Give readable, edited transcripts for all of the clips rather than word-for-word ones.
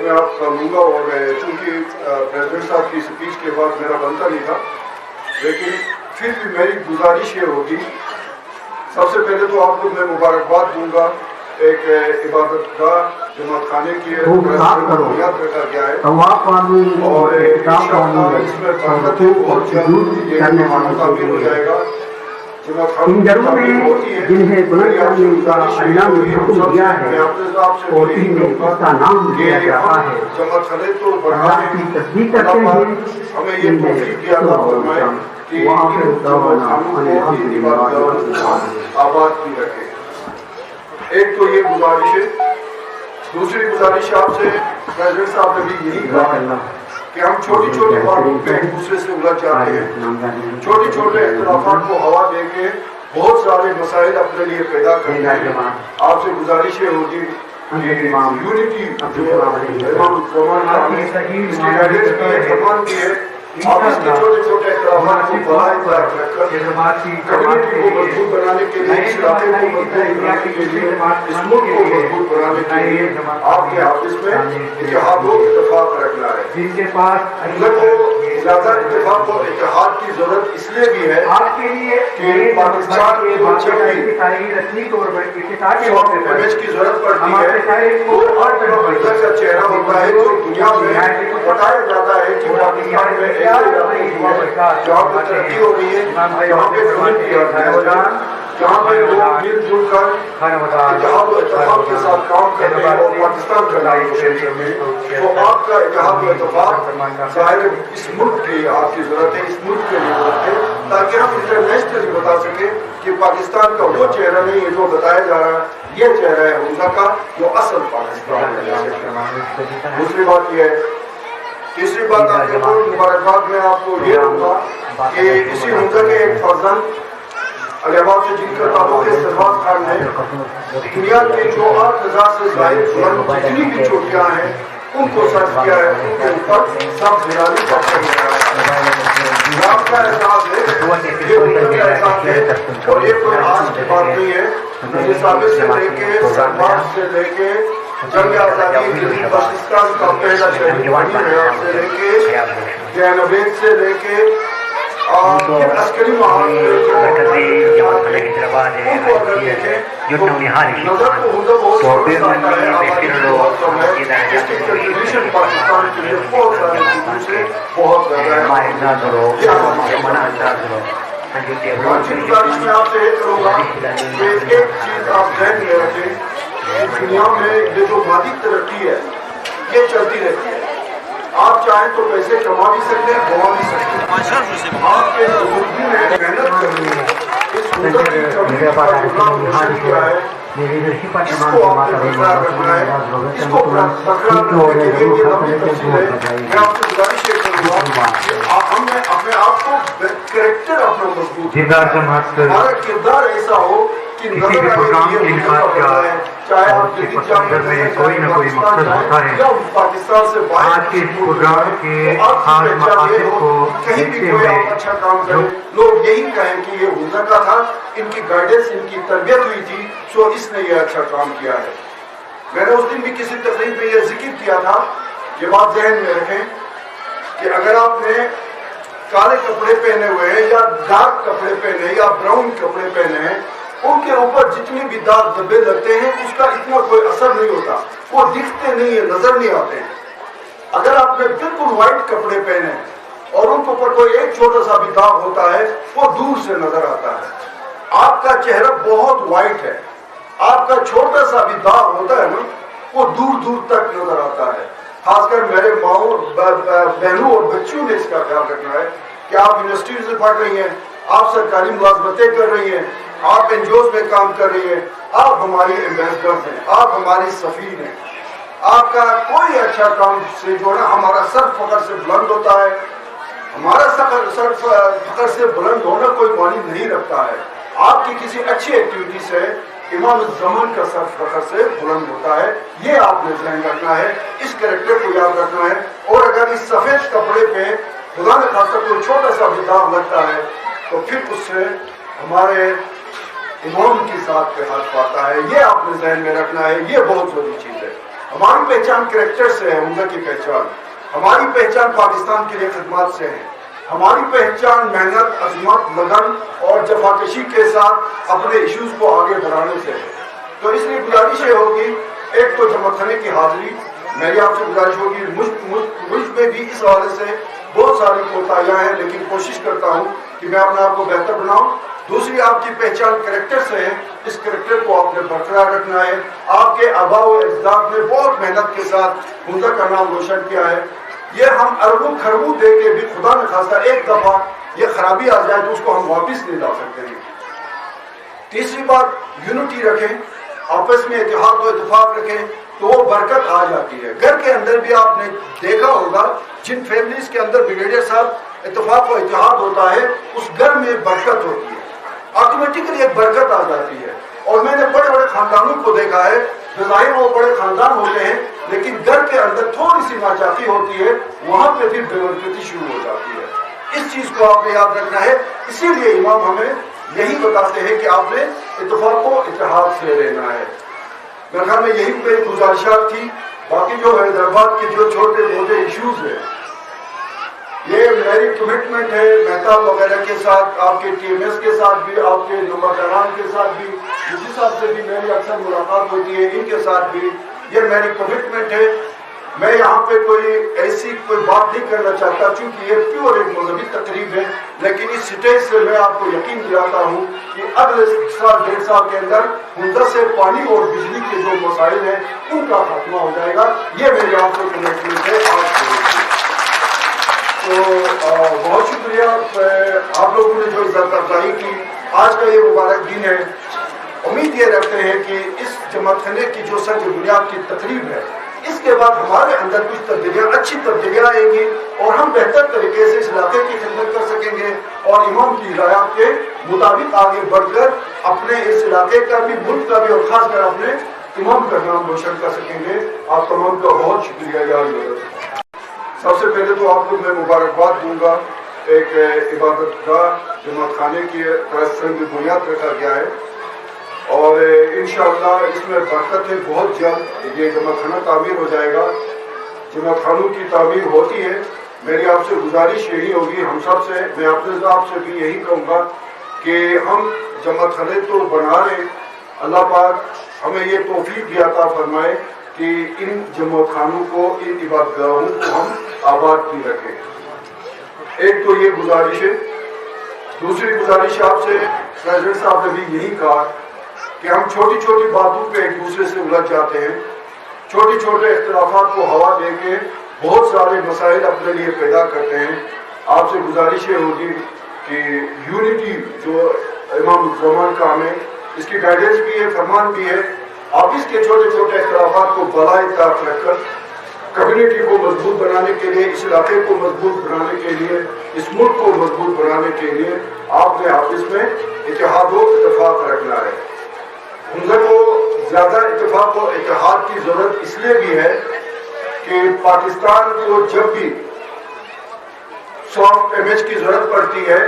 میں آپ کا لوں گا، اور چونکہ پریزیڈنٹ صاحب کی اسپیچ کے بعد میرا بنتا نہیں تھا، لیکن پھر بھی میری گزارش یہ ہوگی، سب سے پہلے تو آپ کو میں مبارکباد دوں گا ایک عبادت گاہ جماعت خانے کی بنیاد رکھا گیا ہے، اور اس میں برکت بہت جلد تعمیر ہو جائے گا۔ ان گھروں میں جنہیں بلند کرنے کا اللہ نے حکم دیا ہے اور ان میں اس کا نام لیا جاتا ہے، اللہ کی تصدیق کرتے ہیں ان میں آباد کی رکھے۔ ایک تو یہ گزارش ہے، دوسری گزارش آپ سے پریزیڈنٹ صاحب نے بھی یہی کہا کہ ہم چھوٹی چھوٹی باتوں پہ ایک دوسرے سے الجھ جاتے ہیں، چھوٹے چھوٹے اختلافات کو ہوا دے کے بہت سارے مسائل اپنے لیے پیدا کرتے ہیں۔ آپ سے گزارش یہ ہوگی کہ یونٹی جو امام کی ہے، آپ اس کے چھوٹے چھوٹے اختلافات کو بڑھائے رکھ کر کمیونٹی کو مضبوط بنانے کے لیے، اس علاقے کو مضبوط بنانے کے لیے، اس ملک کو مضبوط بنانے کے لیے آپ کے آفس میں اتحاد و اتفاق رکھنا ہے۔ جن کے پاس زیادہ اتفاق اور اتحاد کی ضرورت اس لیے بھی ہے آپ کے لیے کہ پاکستان کی جو امیج کی ضرورت پڑتی ہے وہ اندر کا چہرہ ہوتا ہے جو دنیا میں بتایا جاتا ہے کہ پاکستان میں ایسے جہاں پہ ترقی ہو رہی ہے، جہاں پہ جہاں پہ لوگ مل جل کر اتحاد و اتفاق کے ساتھ کام کرتے ہیں اور پاکستان کا نام روشن کرتے ہیں، تو آپ کا اتحاد و اتفاق ظاہر اس ملک کی آپ کی ضرورت ہے، اس ملک کے لیے ضرورت ہے، تاکہ ہم انٹرنیشنلی بتا سکیں کہ پاکستان کا وہ چہرہ نہیں ہے جو بتایا جا رہا ہے، یہ چہرہ ہے حمزہ کا جو اصل پاکستان ہے۔ دوسری بات یہ ہے، تیسری بات آپ کے کو مبارکباد میں آپ کو یہ دوں گا کہ اسی حمزہ کے ایک فرزند علی آباد سے جن کا تعلق ہے سرفراز خان نے دنیا کے جو 8,000 سے زائد بلند جتنی بھی چوٹیاں ہیں ان کو سرچ کیا ہے، ان کے اوپر سب بھیرانی پتھر لگایا ہے۔ آپ کا احساس ہے، یہ ان کا احساس ہے، اور یہ کوئی آج کی بات نہیں ہے، نصابے سے لے کے سرباز سے لے کے جنگ آزادی جدید پاکستان کا پہلا شہید میدان سے لے کے جینبیت سے لے کے عسکری محاذ پاکستان کے لیے بہت سارے بہت گزارش میں آپ سے یہ کروں گا کہ ایک چیز آپ ذہن میں رکھیں کہ دنیا میں یہ جو مادی ترقی ہے یہ چلتی رہتی ہے، آپ چاہیں تو پیسے کما بھی سکتے ہیں، گوا بھی سکتے ہیں، آپ کے بزرگوں نے محنت کرنی ہے، اس حضرت کی کمیونٹی کا جو نام روشن کیا ہے اس کو آپ نے برقرار رکھنا ہے، اس کو برقرار رکھنے کے لیے یہ لمبی تفصیل ہے۔ میں آپ سے گزارش یہ کروں گا کہ ہم نے اپنے آپ کو کریکٹر اپنا مضبوط ہمارا کردار ایسا ہو کہ نظر آئے چاہے آپ جدید جامعہ میں کوئی نہ کوئی مقصد ہوتا ہے، یا پاکستان سے باہر آج کے اس پروگرام کے خاص مقاصد کو کہیں بھی کوئی آپ اچھا کام کریں لوگ یہی کہیں کہ یہ حضرت کا تھا، ان کی گائیڈنس ان کی تربیت ہوئی تھی سو اس نے یہ اچھا کام کیا ہے۔ میں نے اس دن بھی کسی تقریب میں یہ ذکر کیا تھا، یہ بات ذہن میں رکھیں کہ اگر آپ نے کالے کپڑے پہنے ہوئے ہیں یا ڈارک کپڑے پہنے یا براؤن کپڑے پہنے ہیں، ان کے اوپر جتنے بھی داغ دھبے لگتے ہیں اس کا اتنا کوئی اثر نہیں ہوتا، وہ دکھتے نہیں ہیں، نظر نہیں آتے ہیں۔ اگر آپ نے بالکل وائٹ کپڑے پہنے اور ان کے اوپر کوئی ایک چھوٹا سا بھی داغ ہوتا ہے وہ دور سے نظر آتا ہے۔ آپ کا چہرہ بہت وائٹ ہے، آپ کا چھوٹا سا بھی داغ ہوتا ہے نا وہ دور دور تک نظر آتا ہے۔ خاص کر میرے ماؤں بہنوں اور بچیوں نے اس کا خیال رکھنا ہے کہ آپ یونیورسٹی سے پڑھ رہی ہیں، آپ سرکاری ملازمتیں کر رہی ہیں، آپ این جی اوز میں کام کر رہی ہیں، آپ ہماری ایمبیسڈرز ہیں، آپ ہماری سفیر ہیں۔ آپ کا کوئی اچھا کام سے جو ہے نا ہمارا سر فخر سے بلند ہوتا ہے، ہمارا سر فخر سے بلند ہونا کوئی معنی نہیں رکھتا ہے۔ آپ کی کسی اچھی ایکٹیویٹی سے امام الزمان کا سر فخر سے بلند ہوتا ہے، یہ آپ نے ذہن رکھنا ہے، اس کریکٹر کو یاد رکھنا ہے۔ اور اگر اس سفید کپڑے پہ خدا نہ خاصہ کوئی چھوٹا سا بھی داغ لگتا ہے تو پھر اس سے ہمارے امام کی ذات پہ حق پاتا ہے، یہ آپ نے ذہن میں رکھنا ہے، یہ بہت ضروری چیز ہے۔ ہماری پہچان کریکٹر سے ہے، حمزہ کی پہچان. ہماری پہچان پاکستان کے لیے خدمات سے ہے. ہماری پہچان محنت، عظمت، لگن اور جفاکشی کے ساتھ اپنے ایشوز کو آگے بڑھانے سے ہے. تو اس لیے گزارش یہ ہوگی، ایک تو جمع خانے کی حاضری، میری آپ سے گزارش ہوگی، مجھ میں بھی اس حوالے سے بہت ساری کوتاہیاں ہیں، لیکن کوشش کرتا ہوں کہ میں اپنے آپ کو بہتر بناؤں. دوسری آپ کی پہچان کریکٹر سے ہے، اس کریکٹر کو آپ نے برقرار رکھنا ہے. آپ کے آباء و اجداد نے بہت محنت کے ساتھ حمزہ کا نام روشن کیا ہے. یہ ہم اربوں خربوں دے کے بھی خدا نہ خواستہ ایک دفعہ یہ خرابی آ جائے تو اس کو ہم واپس نہیں لا سکتے ہیں. تیسری بات، یونٹی رکھیں، آپس میں اتحاد و اتفاق رکھیں تو وہ برکت آ جاتی ہے. گھر کے اندر بھی آپ نے دیکھا ہوگا، جن فیملیز کے اندر بریگیڈیئر صاحب اتفاق و اتحاد ہوتا ہے اس گھر میں برکت ہوتی ہے، آٹومیٹکلی ایک برکت آ جاتی ہے. اور میں نے بڑے بڑے خاندانوں کو دیکھا ہے، بظاہر وہ بڑے خاندان ہوتے ہیں لیکن گھر کے اندر تھوڑی سی ناچاکی ہوتی ہے، وہاں پہ پھر بے برکتی شروع ہو جاتی ہے. اس چیز کو آپ نے یاد رکھنا ہے. اسی لیے امام ہمیں یہی بتاتے ہیں کہ آپ نے اتفاق و اتحاد سے رہنا ہے. میرے خیال میں یہی میری گزارشات تھی. باقی جو حیدرآباد کے جو چھوٹے موٹے ایشوز ہیں، یہ میری کمٹمنٹ ہے مہتاب وغیرہ کے ساتھ، آپ کے ٹی ایم ایس کے ساتھ بھی، آپ کے نمبرداران کے ساتھ بھی، مجھے صاحب سے بھی میری اکثر ملاقات ہوتی ہے، ان کے ساتھ بھی یہ میری کمٹمنٹ ہے. میں یہاں پہ کوئی ایسی کوئی بات نہیں کرنا چاہتا چونکہ یہ پیور ایک مذہبی تقریب ہے، لیکن اس سٹیج سے میں آپ کو یقین دلاتا ہوں کہ اگلے سال 1.5 سال کے اندر حمزہ سے پانی اور بجلی کے جو مسائل ہیں ان کا خاتمہ ہو جائے گا. یہ میری آپ کو کمٹمنٹ ہے. تو بہت شکریہ آپ لوگوں نے جو عزت افزائی کی. آج کا یہ مبارک دن ہے. امید یہ رکھتے ہیں کہ اس جماعت خانے کی جو سنگ بنیاد کی تقریب ہے، اس کے بعد ہمارے اندر کچھ تبدیلیاں، اچھی تبدیلیاں آئیں گی اور ہم بہتر طریقے سے اس علاقے کی خدمت کر سکیں گے اور امام کی ہدایات کے مطابق آگے بڑھ کر اپنے اس علاقے کا بھی، ملک کا بھی اور خاص کر اپنے امام کا نام روشن کر سکیں گے. آپ تمام کا بہت شکریہ. یاد سب سے پہلے تو آپ کو میں مبارکباد دوں گا. ایک عبادت گاہ جماعت خانے کی طرف سے بنیاد رکھا گیا ہے اور انشاءاللہ اس میں برکت ہے. بہت جلد یہ جماعت خانہ تعمیر ہو جائے گا. جماعت خانوں کی تعمیر ہوتی ہے. میری آپ سے گزارش یہی ہوگی، ہم سب سے، میں اپنے آپ سے بھی یہی کہوں گا کہ ہم جماعت خانے تو بنا رہے، اللہ پاک ہمیں یہ توفیق بھی عطا فرمائے کہ ان جماعت خانوں کو، ان عبادت گاہوں کو ہم آباد بھی رکھیں. ایک تو یہ گزارش ہے. دوسری گزارش آپ سے، پریزیڈنٹ صاحب نے بھی یہی کہا کہ ہم چھوٹی چھوٹی باتوں پہ ایک دوسرے سے الجھ جاتے ہیں، چھوٹے چھوٹے اختلافات کو ہوا دے کے بہت سارے مسائل اپنے لیے پیدا کرتے ہیں. آپ سے گزارش یہ ہوگی کہ یونٹی جو امام الزمان کا ہمیں اس کی گائیڈنس بھی ہے، فرمان بھی ہے. آپ اس کے چھوٹے چھوٹے اختلافات کو بالائے طرف رکھ کر کمیونٹی کو مضبوط بنانے کے لیے، اس علاقے کو مضبوط بنانے کے لیے، اس ملک کو مضبوط بنانے کے لیے آپ نے آپس میں اتحاد و اتفاق رکھنا ہے. حمزہ کو زیادہ اتفاق و اتحاد کی ضرورت اس لیے بھی ہے کہ پاکستان کو جب بھی سافٹ امیج کی ضرورت پڑتی ہے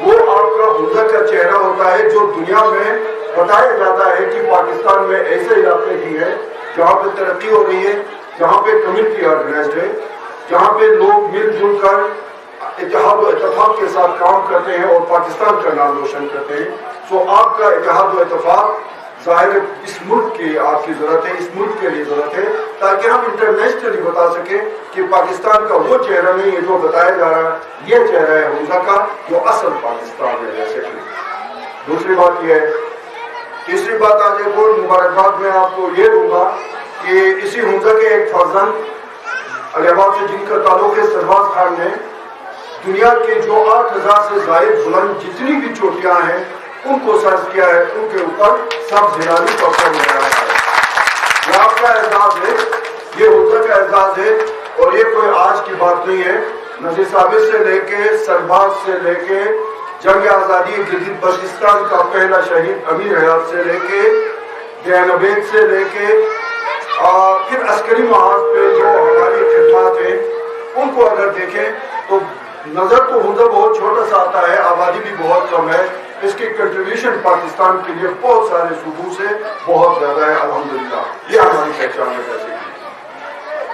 وہ آپ کا حمزہ کا چہرہ ہوتا ہے جو دنیا میں بتایا جاتا ہے کہ پاکستان میں ایسے علاقے بھی ہیں جہاں پہ ترقی ہو رہی ہے، جہاں پہ کمیونٹی آرگنائزڈ ہے، جہاں پہ لوگ مل جل کر اتحاد و اتفاق کے ساتھ کام کرتے ہیں اور پاکستان کا نام روشن کرتے ہیں. سو آپ کا اتحاد و اتفاق ظاہر اس ملک کی آپ کی ضرورت ہے، اس ملک کے لیے ضرورت ہے تاکہ ہم انٹرنیشنلی بتا سکیں کہ پاکستان کا وہ چہرہ نہیں ہے جو بتایا جا رہا ہے، یہ چہرہ ہے حمزہ کا جو اصل پاکستان ہے. جیسے کہ دوسری بات یہ ہے. تیسری بات آج ایک اور مبارکباد میں آپ کو یہ دوں گا کہ اسی حمزہ کے ایک فرزند علی آباد سے جن کا تعلق ہے سرفراز خان نے دنیا کے جو 8000 سے زائد بلند جتنی بھی چوٹیاں ہیں ان کو سرچ کیا ہے، ان کے اوپر سب زیرانی پتھر لگایا ہے. یہ آپ کا اعزاز ہے، یہ حمزہ کا اعزاز ہے اور یہ کوئی آج کی بات نہیں ہے. نذیر ثابت سے لے کے سرباز سے لے کے جنگ آزادی گلگت بلتستان کا پہلا شہید امیر حیات سے لے کے دین عبید سے لے کے پھر عسکری محاذ پہ جو ہماری خدمات ہیں ان کو اگر دیکھیں تو نظر تو حمزہ بہت چھوٹا سا آتا ہے، آبادی بھی بہت کم ہے. اس کی کنٹریبیوشن پاکستان کے لیے بہت سارے صوبوں سے بہت زیادہ ہے. الحمدللہ یہ ہماری پہچان ہے. جیسے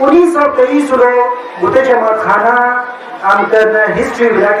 1923 లో ముతే జమాత్ ఖానా ఆమెతన హిస్టరీ విలాక